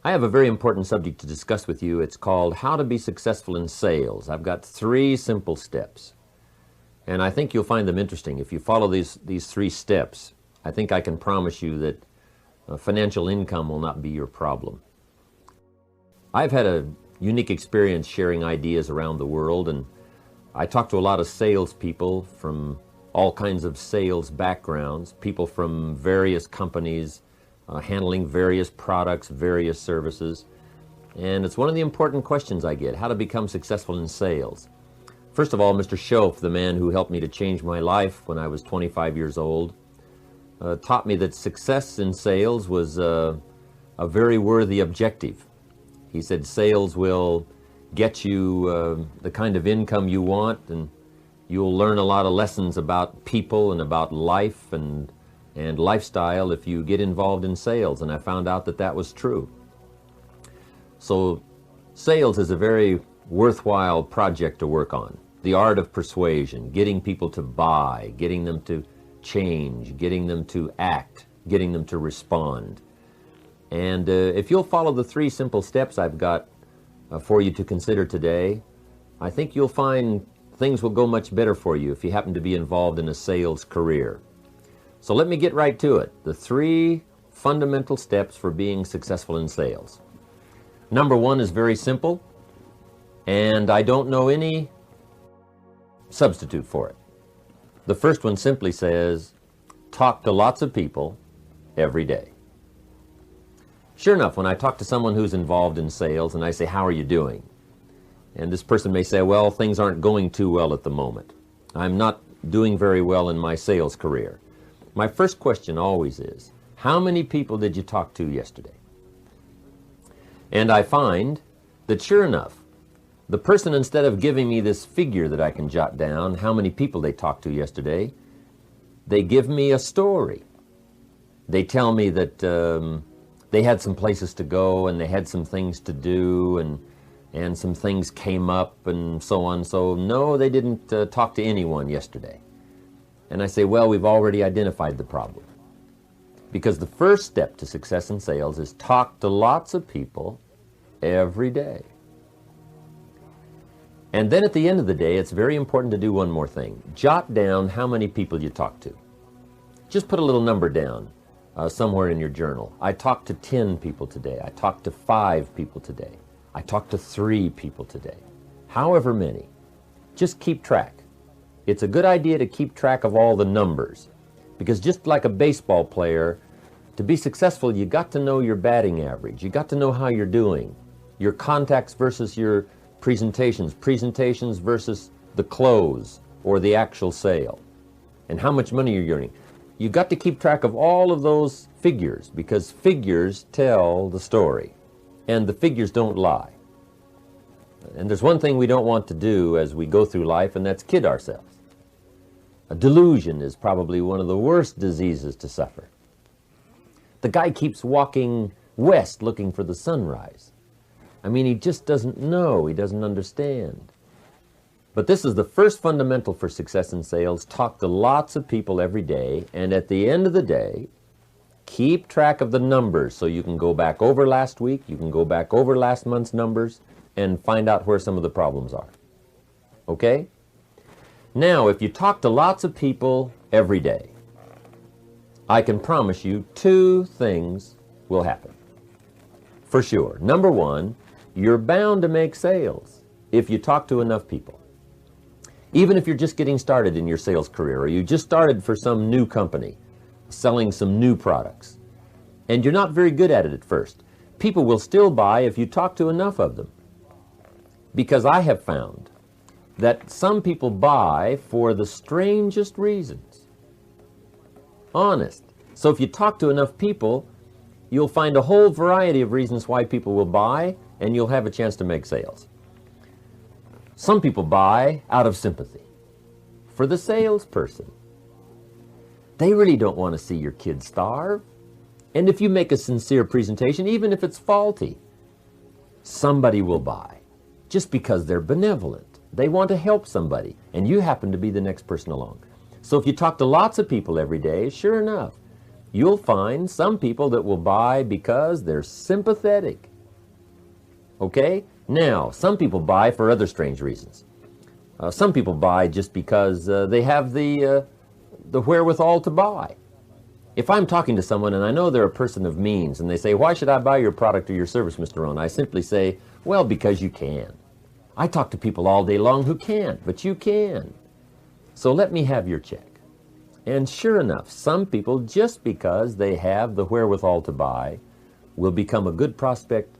I have a very important subject to discuss with you. It's called How to Be Successful in Sales. I've got 3 simple steps, and I think you'll find them interesting. If you follow these 3 steps, I think I can promise you that financial income will not be your problem. I've had a unique experience sharing ideas around the world, and I talk to a lot of salespeople from all kinds of sales backgrounds, people from various companies, handling various products, various services. And it's one of the important questions I get, how to become successful in sales. First of all, Mr. Schoaf, the man who helped me to change my life when I was 25 years old, taught me that success in sales was a very worthy objective. He said sales will get you the kind of income you want, and you'll learn a lot of lessons about people and about life and lifestyle if you get involved in sales, and I found out that that was true. So sales is a very worthwhile project to work on. The art of persuasion, getting people to buy, getting them to change, getting them to act, getting them to respond. And if you'll follow the 3 simple steps I've got for you to consider today, I think you'll find things will go much better for you if you happen to be involved in a sales career. So let me get right to it. The 3 fundamental steps for being successful in sales. Number 1 is very simple, and I don't know any substitute for it. The first one simply says, talk to lots of people every day. Sure enough, when I talk to someone who's involved in sales and I say, how are you doing? And this person may say, well, things aren't going too well at the moment. I'm not doing very well in my sales career. My first question always is, how many people did you talk to yesterday? And I find that sure enough, the person, instead of giving me this figure that I can jot down, how many people they talked to yesterday, they give me a story. They tell me that they had some places to go and they had some things to do and some things came up and so on. So no, they didn't talk to anyone yesterday. And I say, well, we've already identified the problem. Because the first step to success in sales is talk to lots of people every day. And then at the end of the day, it's very important to do one more thing. Jot down how many people you talk to. Just put a little number down somewhere in your journal. I talked to 10 people today. I talked to 5 people today. I talked to 3 people today. However many. Just keep track. It's a good idea to keep track of all the numbers, because just like a baseball player, to be successful, you got to know your batting average. You got to know how you're doing. Your contacts versus your presentations versus the close or the actual sale, and how much money you're earning. You got to keep track of all of those figures, because figures tell the story, and the figures don't lie. And there's one thing we don't want to do as we go through life, and that's kid ourselves. A delusion is probably one of the worst diseases to suffer. The guy keeps walking west looking for the sunrise. I mean, he just doesn't know, he doesn't understand. But this is the first fundamental for success in sales. Talk to lots of people every day, and at the end of the day, keep track of the numbers so you can go back over last week, you can go back over last month's numbers, and find out where some of the problems are. Okay? Now, if you talk to lots of people every day, I can promise you 2 things will happen. For sure. Number 1, you're bound to make sales if you talk to enough people. Even if you're just getting started in your sales career, or you just started for some new company, selling some new products, and you're not very good at it at first, people will still buy if you talk to enough of them. Because I have found that some people buy for the strangest reasons. Honest. So if you talk to enough people, you'll find a whole variety of reasons why people will buy, and you'll have a chance to make sales. Some people buy out of sympathy for the salesperson. They really don't want to see your kid starve. And if you make a sincere presentation, even if it's faulty, somebody will buy just because they're benevolent. They want to help somebody, and you happen to be the next person along. So if you talk to lots of people every day, sure enough, you'll find some people that will buy because they're sympathetic. Okay? Now, some people buy for other strange reasons. Some people buy just because they have the wherewithal to buy. If I'm talking to someone and I know they're a person of means and they say, why should I buy your product or your service, Mr. Rohn? I simply say, well, because you can. I talk to people all day long who can't, but you can. So let me have your check. And sure enough, some people, just because they have the wherewithal to buy, will become a good prospect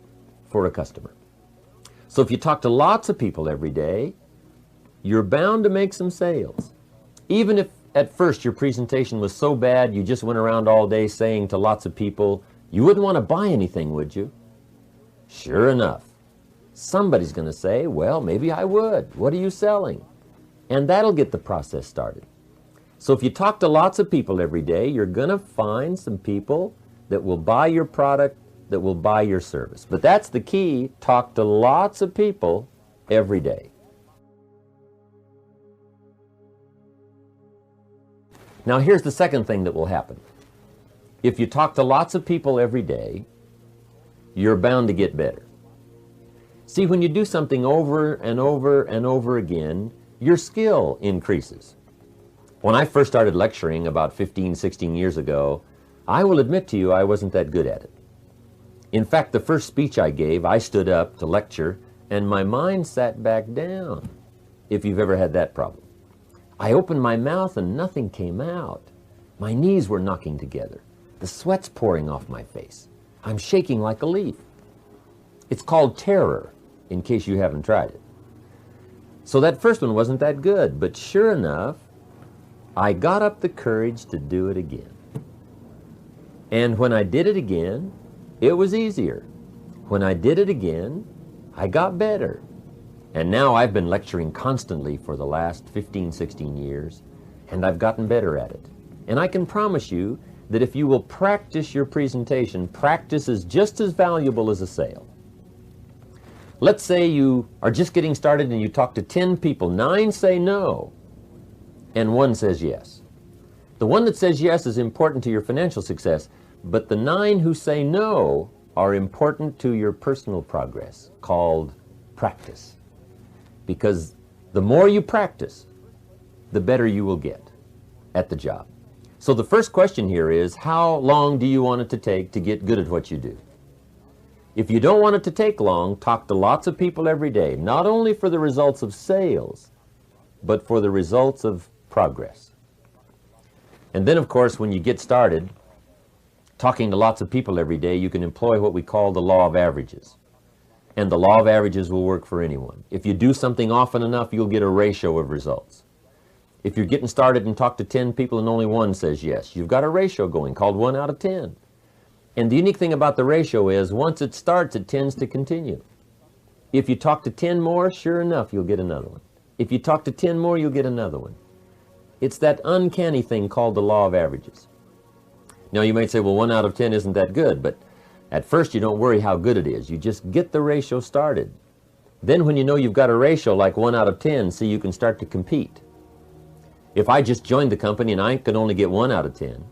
for a customer. So if you talk to lots of people every day, you're bound to make some sales. Even if at first your presentation was so bad you just went around all day saying to lots of people, you wouldn't want to buy anything, would you? Sure enough, somebody's going to say, well, maybe I would. What are you selling? And that'll get the process started. So if you talk to lots of people every day, you're going to find some people that will buy your product, that will buy your service. But that's the key. Talk to lots of people every day. Now here's the second thing that will happen. If you talk to lots of people every day, you're bound to get better. See, when you do something over and over and over again, your skill increases. When I first started lecturing about 15, 16 years ago, I will admit to you I wasn't that good at it. In fact, the first speech I gave, I stood up to lecture and my mind sat back down, if you've ever had that problem. I opened my mouth and nothing came out. My knees were knocking together. The sweat's pouring off my face. I'm shaking like a leaf. It's called terror, in case you haven't tried it. So that first one wasn't that good, but sure enough, I got up the courage to do it again. And when I did it again, it was easier. When I did it again, I got better. And now I've been lecturing constantly for the last 15, 16 years, and I've gotten better at it. And I can promise you that if you will practice your presentation, practice is just as valuable as a sale. Let's say you are just getting started and you talk to 10 people. 9 say no, and 1 says yes. The one that says yes is important to your financial success, but the 9 who say no are important to your personal progress, called practice. Because the more you practice, the better you will get at the job. So the first question here is, how long do you want it to take to get good at what you do? If you don't want it to take long, talk to lots of people every day, not only for the results of sales, but for the results of progress. And then, of course, when you get started, talking to lots of people every day, you can employ what we call the law of averages. And the law of averages will work for anyone. If you do something often enough, you'll get a ratio of results. If you're getting started and talk to 10 people and only 1 says yes, you've got a ratio going called 1 out of 10. And the unique thing about the ratio is once it starts, it tends to continue. If you talk to 10 more, sure enough, you'll get another one. If you talk to 10 more, you'll get another one. It's that uncanny thing called the law of averages. Now you might say, well, 1 out of 10 isn't that good, but at first you don't worry how good it is. You just get the ratio started. Then when you know you've got a ratio like 1 out of 10, see, you can start to compete. If I just joined the company and I can only get 1 out of 10,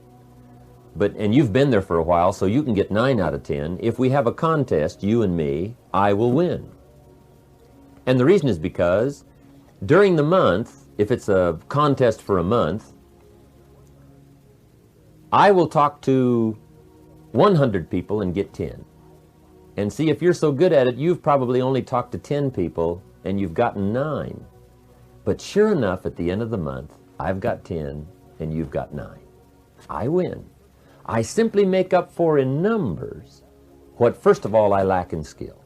and you've been there for a while, so you can get 9 out of 10, if we have a contest, you and me, I will win. And the reason is because during the month, if it's a contest for a month, I will talk to 100 people and get 10. And see, if you're so good at it, you've probably only talked to 10 people and you've gotten 9. But sure enough, at the end of the month, I've got 10 and you've got 9. I win. I simply make up for in numbers what, first of all, I lack in skill.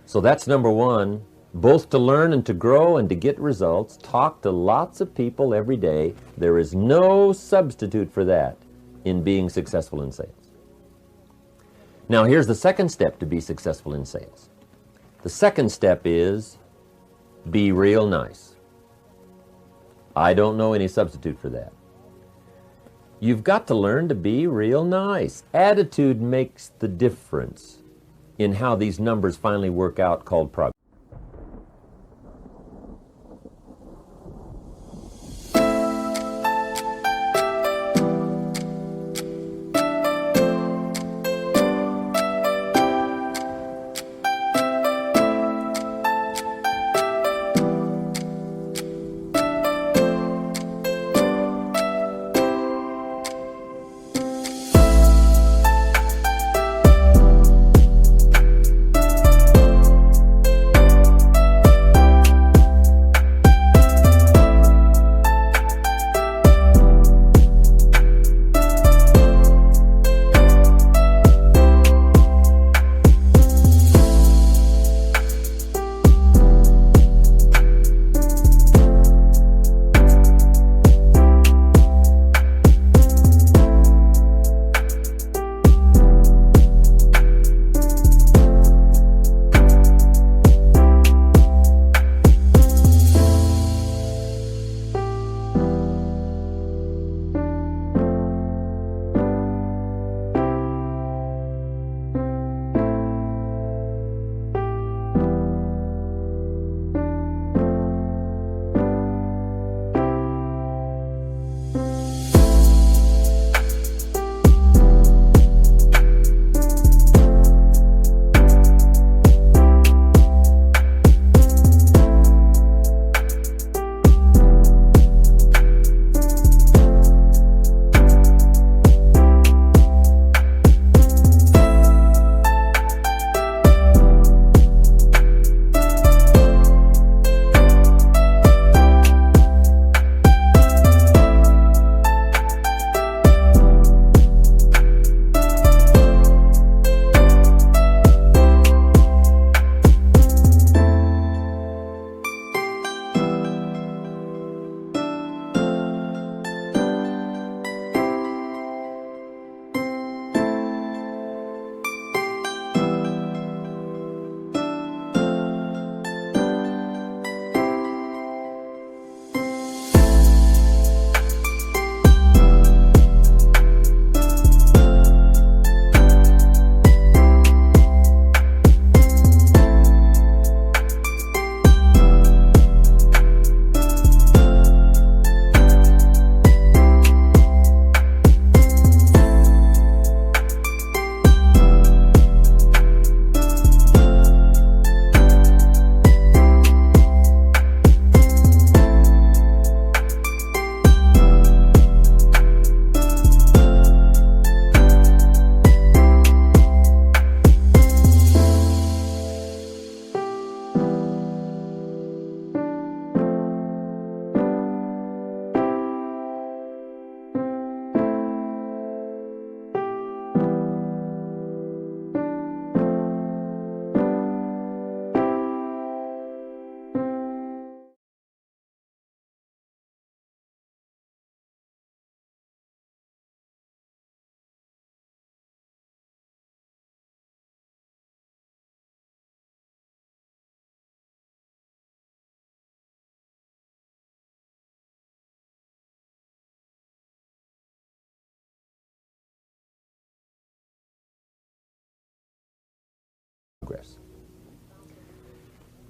So that's number 1, both to learn and to grow and to get results. Talk to lots of people every day. There is no substitute for that in being successful in sales. Now here's the second step to be successful in sales. The second step is be real nice. I don't know any substitute for that. You've got to learn to be real nice. Attitude makes the difference in how these numbers finally work out, called progress.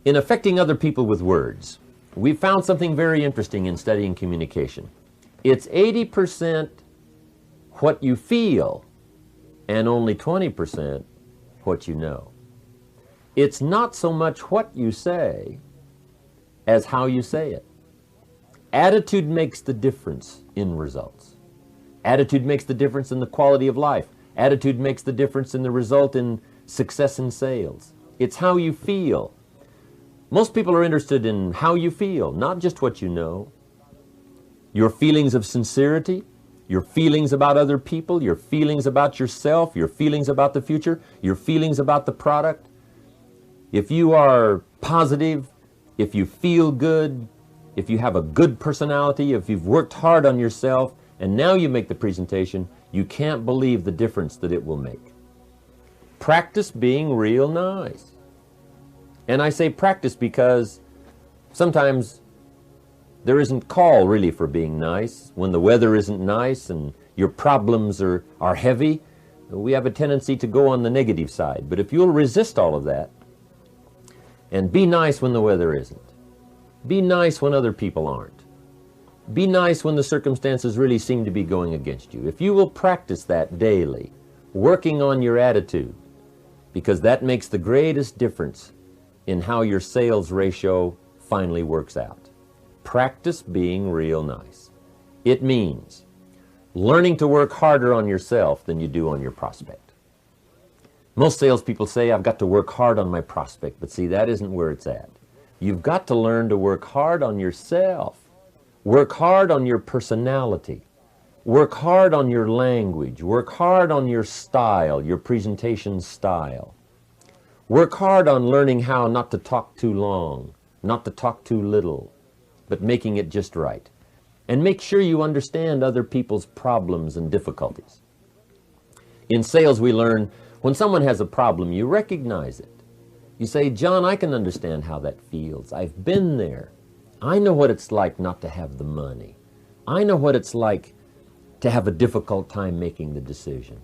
In affecting other people with words, we found something very interesting in studying communication. It's 80% what you feel and only 20% what you know. It's not so much what you say as how you say it. Attitude makes the difference in results. Attitude makes the difference in the quality of life. Attitude makes the difference in the result in success in sales. It's how you feel. Most people are interested in how you feel, not just what you know. Your feelings of sincerity, your feelings about other people, your feelings about yourself, your feelings about the future, your feelings about the product. If you are positive, if you feel good, if you have a good personality, if you've worked hard on yourself, and now you make the presentation, you can't believe the difference that it will make. Practice being real nice. And I say practice because sometimes there isn't call really for being nice. When the weather isn't nice and your problems are heavy, we have a tendency to go on the negative side. But if you'll resist all of that and be nice when the weather isn't, be nice when other people aren't, be nice when the circumstances really seem to be going against you. If you will practice that daily, working on your attitude, because that makes the greatest difference in how your sales ratio finally works out. Practice being real nice. It means learning to work harder on yourself than you do on your prospect. Most salespeople say, I've got to work hard on my prospect, but see, that isn't where it's at. You've got to learn to work hard on yourself. Work hard on your personality. Work hard on your language. Work hard on your style, your presentation style. Work hard on learning how not to talk too long, not to talk too little, but making it just right. And make sure you understand other people's problems and difficulties. In sales, we learn when someone has a problem, you recognize it. You say, John, I can understand how that feels. I've been there. I know what it's like not to have the money. I know what it's like to have a difficult time making the decision.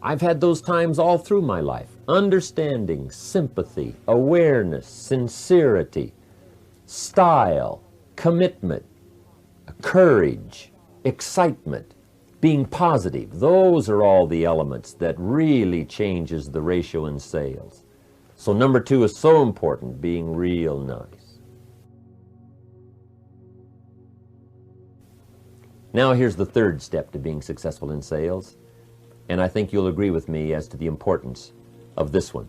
I've had those times all through my life. Understanding, sympathy, awareness, sincerity, style, commitment, courage, excitement, being positive. Those are all the elements that really changes the ratio in sales. So number 2 is so important, being real nice. Now here's the third step to being successful in sales, and I think you'll agree with me as to the importance of this one.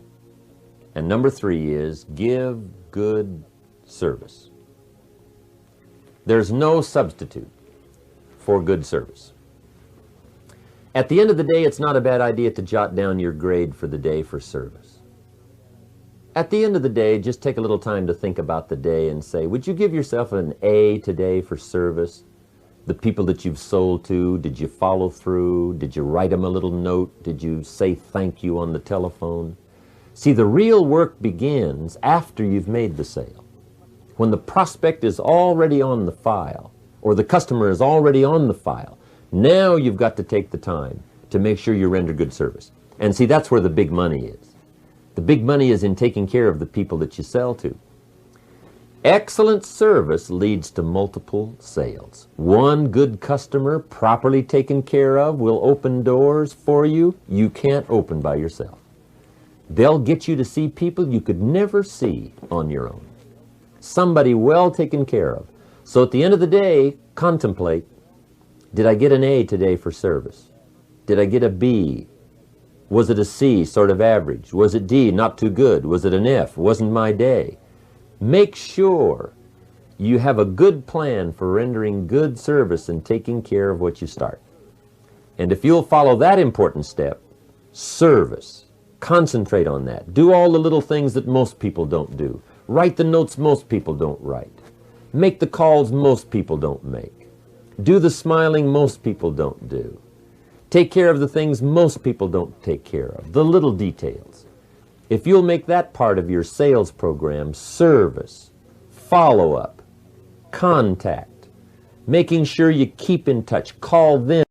And number 3 is give good service. There's no substitute for good service. At the end of the day, it's not a bad idea to jot down your grade for the day for service. At the end of the day, just take a little time to think about the day and say, would you give yourself an A today for service? The people that you've sold to, did you follow through? Did you write them a little note? Did you say thank you on the telephone? See, the real work begins after you've made the sale. When the prospect is already on the file, or the customer is already on the file, now you've got to take the time to make sure you render good service. And see, that's where the big money is. The big money is in taking care of the people that you sell to. Excellent service leads to multiple sales. One good customer, properly taken care of, will open doors for you you can't open by yourself. They'll get you to see people you could never see on your own. Somebody well taken care of. So at the end of the day, contemplate, did I get an A today for service? Did I get a B? Was it a C, sort of average? Was it D, not too good? Was it an F? Wasn't my day? Make sure you have a good plan for rendering good service and taking care of what you start. And if you'll follow that important step, service, concentrate on that. Do all the little things that most people don't do. Write the notes most people don't write. Make the calls most people don't make. Do the smiling most people don't do. Take care of the things most people don't take care of, the little details. If you'll make that part of your sales program, service, follow-up, contact, making sure you keep in touch, call them.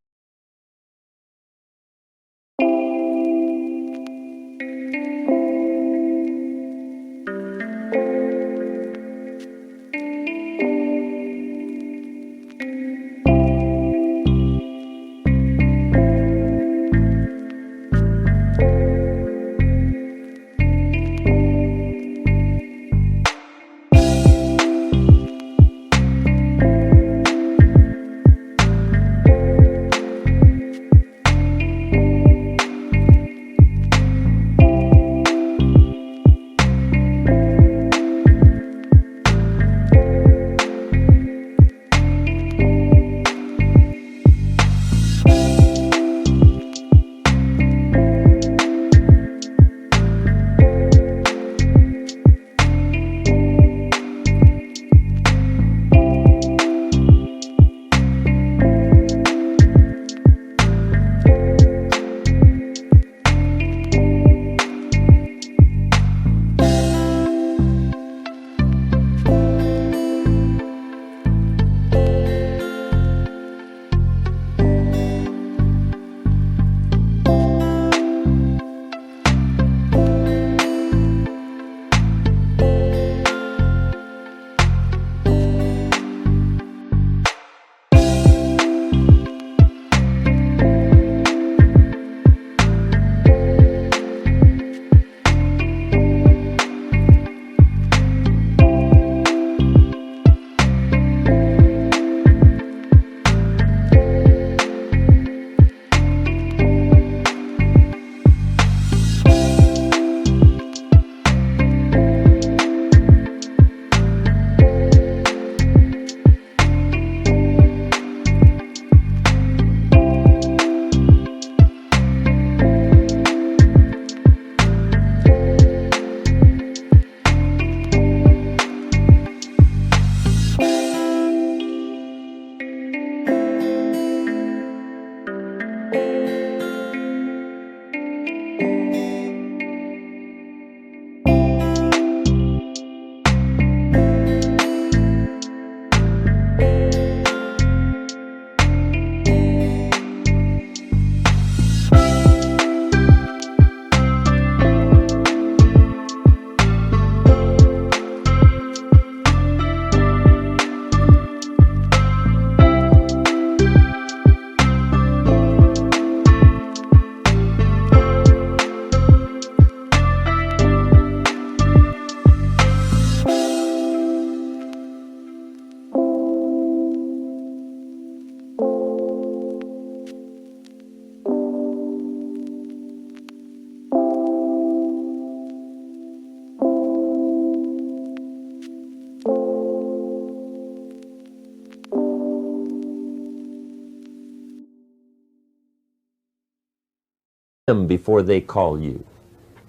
them before they call you.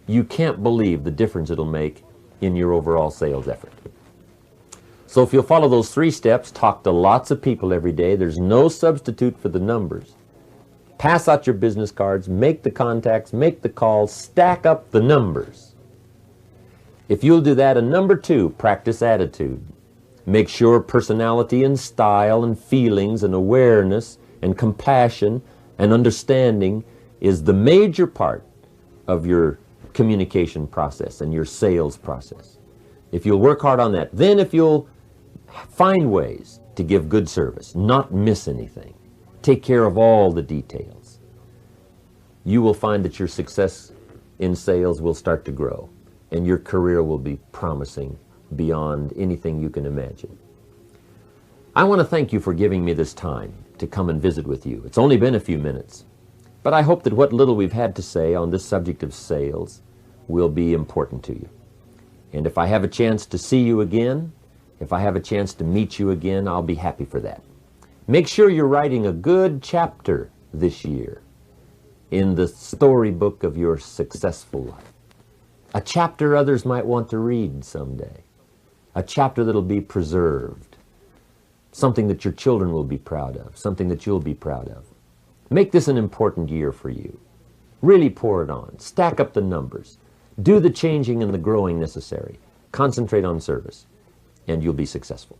You can't believe the difference it'll make in your overall sales effort. So if you'll follow those 3 steps, talk to lots of people every day. There's no substitute for the numbers. Pass out your business cards, make the contacts, make the calls, stack up the numbers. If you'll do that, and number 2, practice attitude. Make sure personality and style and feelings and awareness and compassion and understanding is the major part of your communication process and your sales process. If you'll work hard on that, then if you'll find ways to give good service, not miss anything, take care of all the details, you will find that your success in sales will start to grow and your career will be promising beyond anything you can imagine. I want to thank you for giving me this time to come and visit with you. It's only been a few minutes, but I hope that what little we've had to say on this subject of sales will be important to you. And if I have a chance to see you again, if I have a chance to meet you again, I'll be happy for that. Make sure you're writing a good chapter this year in the storybook of your successful life. A chapter others might want to read someday. A chapter that'll be preserved. Something that your children will be proud of. Something that you'll be proud of. Make this an important year for you. Really pour it on. Stack up the numbers. Do the changing and the growing necessary. Concentrate on service, and you'll be successful.